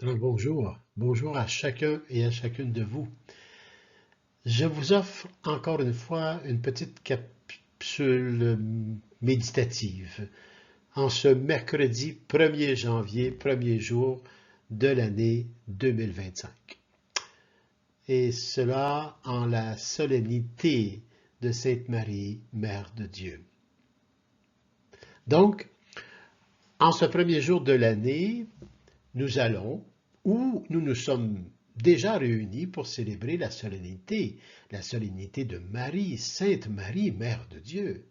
Alors, bonjour, bonjour à chacun et à chacune de vous. Je vous offre encore une fois une petite capsule méditative en ce mercredi 1er janvier, premier jour de l'année 2025. Et cela en la solennité de Sainte Marie, Mère de Dieu. Donc, en ce premier jour de l'année, nous allons, ou nous nous sommes déjà réunis pour célébrer la solennité de Marie, Sainte Marie, Mère de Dieu.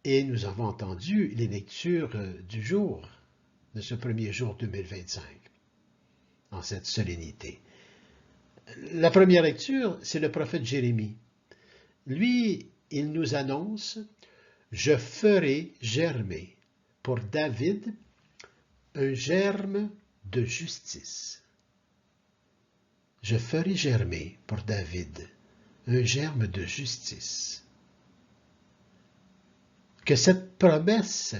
Et nous avons entendu les lectures du jour, de ce premier jour 2025, en cette solennité. La première lecture, c'est le prophète Jérémie. Lui, il nous annonce « Je ferai germer pour David un germe de justice. » Je ferai germer pour David un germe de justice. Que cette promesse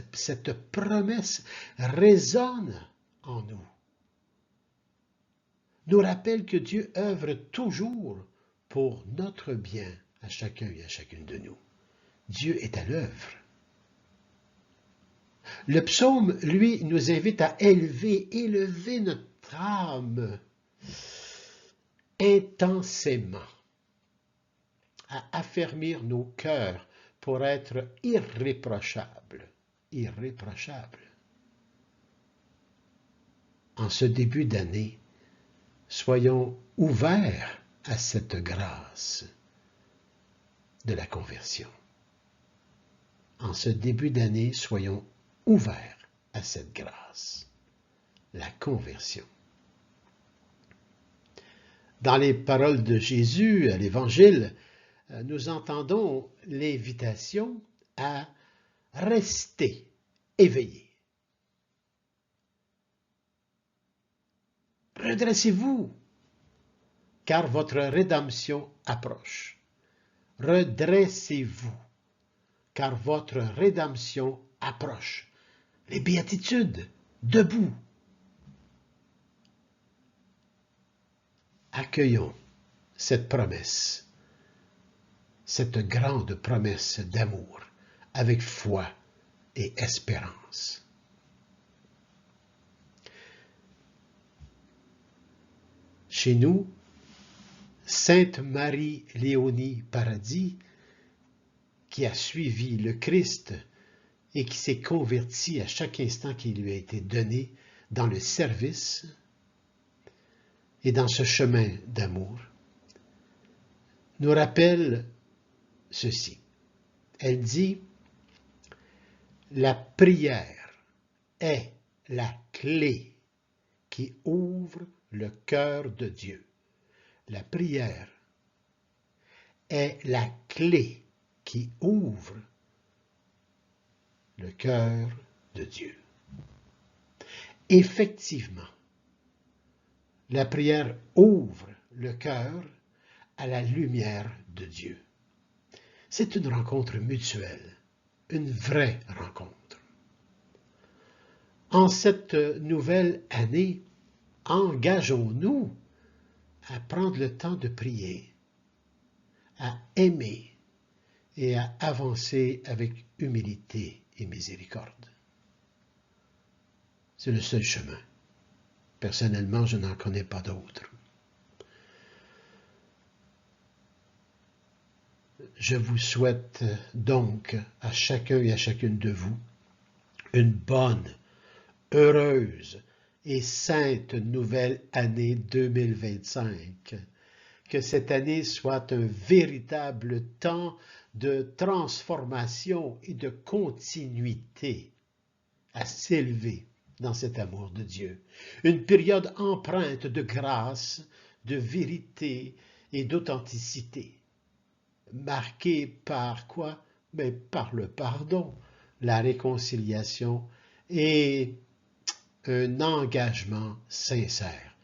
résonne en nous. Nous rappelle que Dieu œuvre toujours pour notre bien à chacun et à chacune de nous. Dieu est à l'œuvre. Le psaume, lui, nous invite à élever notre âme intensément, à affermir nos cœurs pour être irréprochables. En ce début d'année, soyons ouverts à cette grâce de la conversion. En ce début d'année, soyons ouverts à cette grâce, la conversion. Dans les paroles de Jésus à l'Évangile, nous entendons l'invitation à rester éveillé. Redressez-vous, car votre rédemption approche. Redressez-vous, car votre rédemption approche. Les béatitudes, debout. Accueillons cette promesse, cette grande promesse d'amour, avec foi et espérance. Chez nous, Sainte Marie Léonie Paradis, qui a suivi le Christ et qui s'est convertie à chaque instant qui lui a été donné dans le service et dans ce chemin d'amour, nous rappelle ceci. Elle dit, la prière est la clé qui ouvre le cœur de Dieu. La prière est la clé qui ouvre le cœur de Dieu. Effectivement, la prière ouvre le cœur à la lumière de Dieu. C'est une rencontre mutuelle, une vraie rencontre. En cette nouvelle année, engageons-nous à prendre le temps de prier, à aimer et à avancer avec humilité et miséricorde. C'est le seul chemin. Personnellement, je n'en connais pas d'autre. Je vous souhaite donc à chacun et à chacune de vous une bonne, heureuse et sainte nouvelle année 2025. Que cette année soit un véritable temps de transformation et de continuité à s'élever dans cet amour de Dieu. Une période empreinte de grâce, de vérité et d'authenticité. Marquée par quoi? Mais par le pardon, la réconciliation et un engagement sincère,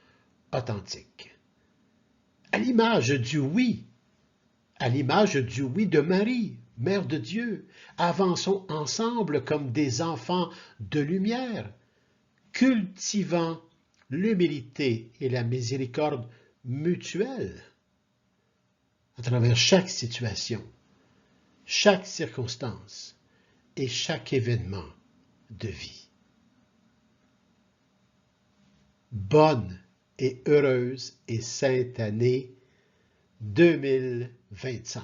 authentique. À l'image du oui de Marie, Mère de Dieu, avançons ensemble comme des enfants de lumière, cultivant l'humilité et la miséricorde mutuelle à travers chaque situation, chaque circonstance et chaque événement de vie. Bonne et heureuse et sainte année 2025.